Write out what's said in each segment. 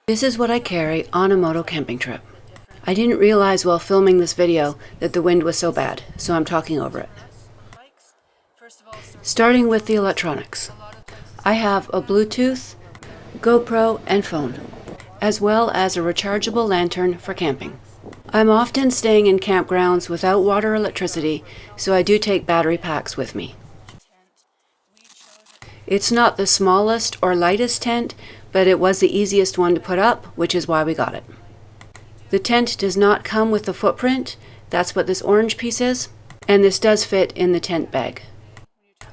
This is what I carry on a moto camping trip. I didn't realize while filming this video that the wind was so bad, so I'm talking over it. Starting with the electronics. I have a Bluetooth, GoPro, and phone, as well as a rechargeable lantern for camping. I'm often staying in campgrounds without water or electricity, so I do take battery packs with me. It's not the smallest or lightest tent, but it was the easiest one to put up, which is why we got it. The tent does not come with the footprint, that's what this orange piece is, and this does fit in the tent bag.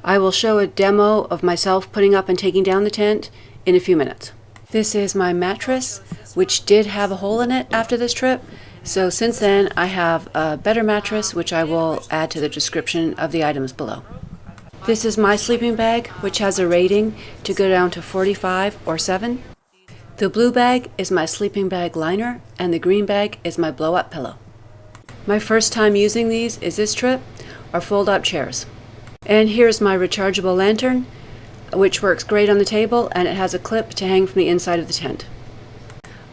I will show a demo of myself putting up and taking down the tent in a few minutes. This is my mattress, which did have a hole in it after this trip, so since then I have a better mattress, which I will add to the description of the items below. This is my sleeping bag, which has a rating to go down to 45 or 7. The blue bag is my sleeping bag liner, and the green bag is my blow-up pillow. My first time using these is this trip, or fold-up chairs. And here's my rechargeable lantern, which works great on the table, and it has a clip to hang from the inside of the tent.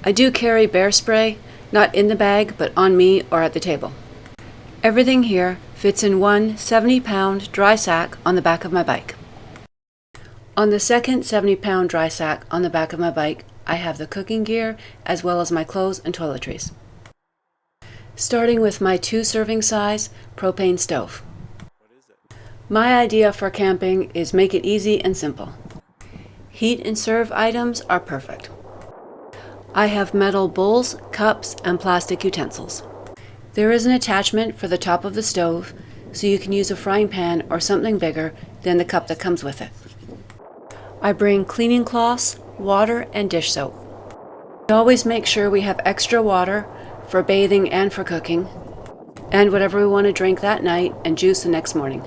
I do carry bear spray, not in the bag, but on me or at the table. Everything here fits in one 70-pound dry sack on the back of my bike. On the second 70-pound dry sack on the back of my bike, I have the cooking gear as well as my clothes and toiletries. Starting with my 2-serving size propane stove. My idea for camping is make it easy and simple. Heat and serve items are perfect. I have metal bowls, cups, and plastic utensils. There is an attachment for the top of the stove, so you can use a frying pan or something bigger than the cup that comes with it. I bring cleaning cloths, water, and dish soap. I always make sure we have extra water for bathing and for cooking, and whatever we want to drink that night and juice the next morning.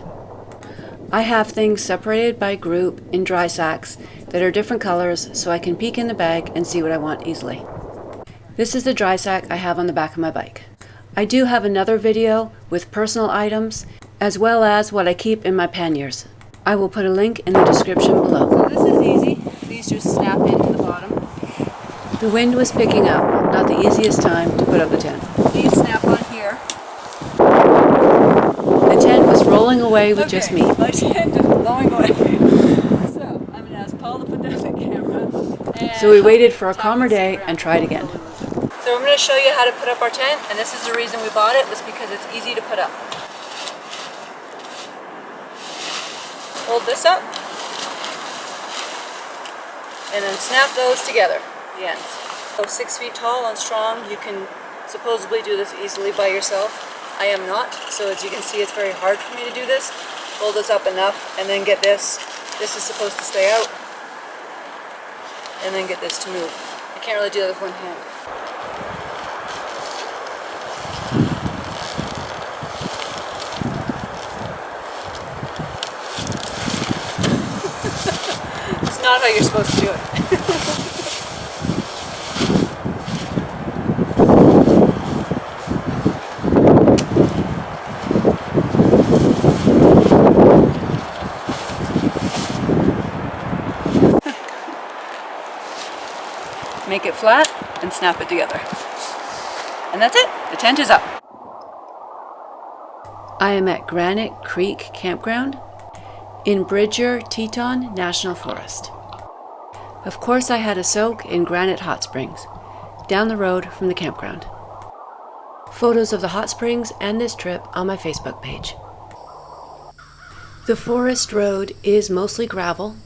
I have things separated by group in dry sacks that are different colors so I can peek in the bag and see what I want easily. This is the dry sack I have on the back of my bike. I do have another video with personal items as well as what I keep in my panniers. I will put a link in the description below. So this is easy. These just snap into the bottom. The wind was picking up, not the easiest time to put up the tent. These snap on here. The tent was rolling away with just me. My tent is blowing away. So I'm going to ask Paul to put down the camera. So we waited for a calmer day and tried again. So I'm going to show you how to put up our tent, and this is the reason we bought it, was because it's easy to put up. Hold this up, and then snap those together, the ends. So 6 feet tall and strong, you can supposedly do this easily by yourself. I am not, so as you can see it's very hard for me to do this. Hold this up enough, and then get this. This is supposed to stay out, and then get this to move. I can't really do that with one hand. Not how you're supposed to do it. Make it flat and snap it together. And that's it. The tent is up. I am at Granite Creek Campground in Bridger Teton National Forest. Of course I had a soak in Granite Hot Springs, down the road from the campground. Photos of the hot springs and this trip on my Facebook page. The forest road is mostly gravel.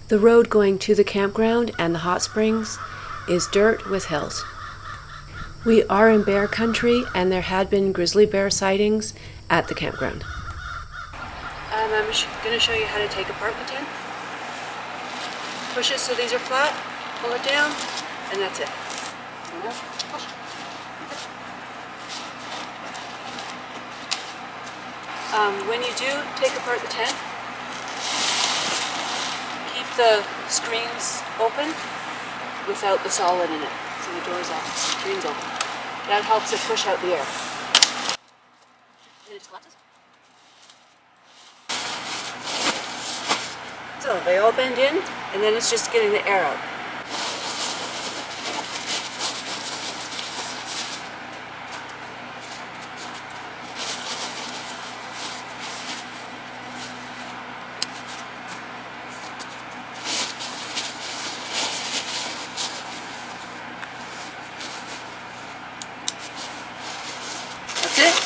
The road going to the campground and the hot springs is dirt with hills. We are in bear country and there had been grizzly bear sightings at the campground. I'm going to show you how to take apart the tent. Push it so these are flat, pull it down, and that's it. When you do take apart the tent, keep the screens open without the solid in it. So the door's off, the screen's open. That helps it push out the air. And it just collapses. So they all bend in, and then it's just getting the air out.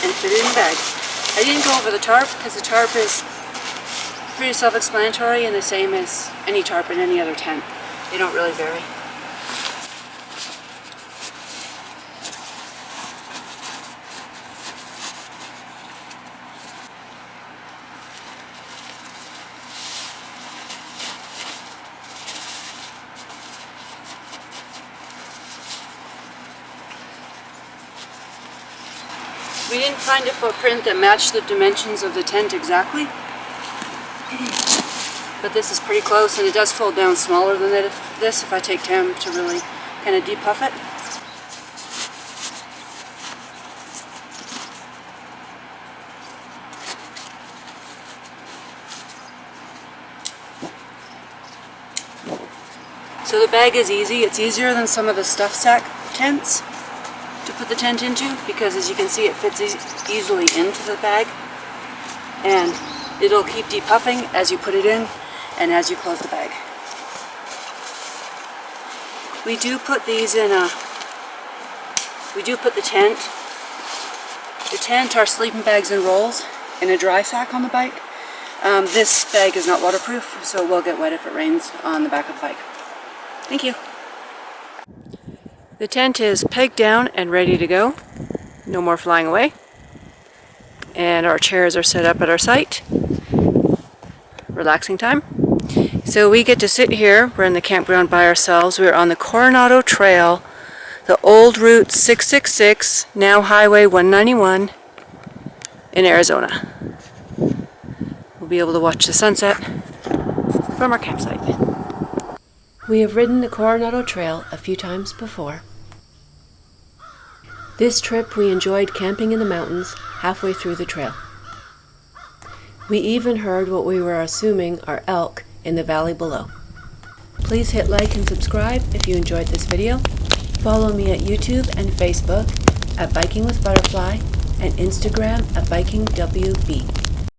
and fit it in the bag. I didn't go over the tarp because the tarp is pretty self-explanatory and the same as any tarp in any other tent. They don't really vary. We didn't find a footprint that matched the dimensions of the tent exactly, but this is pretty close, and it does fold down smaller than this if I take time to really kind of depuff it. So the bag is easy. It's easier than some of the stuff sack tents to put the tent into, because as you can see, it fits easily into the bag, and it'll keep depuffing as you put it in and as you close the bag. We do put these in we do put the tent, our sleeping bags and rolls in a dry sack on the bike. This bag is not waterproof, so it will get wet if it rains on the back of the bike. Thank you. The tent is pegged down and ready to go. No more flying away. And our chairs are set up at our site. Relaxing time. So we get to sit here. We're in the campground by ourselves. We're on the Coronado Trail, the old Route 666, now Highway 191 in Arizona. We'll be able to watch the sunset from our campsite. We have ridden the Coronado Trail a few times before. This trip we enjoyed camping in the mountains halfway through the trail. We even heard what we were assuming are elk in the valley below. Please hit like and subscribe if you enjoyed this video. Follow me at YouTube and Facebook at Biking with Butterfly and Instagram at BikingWB.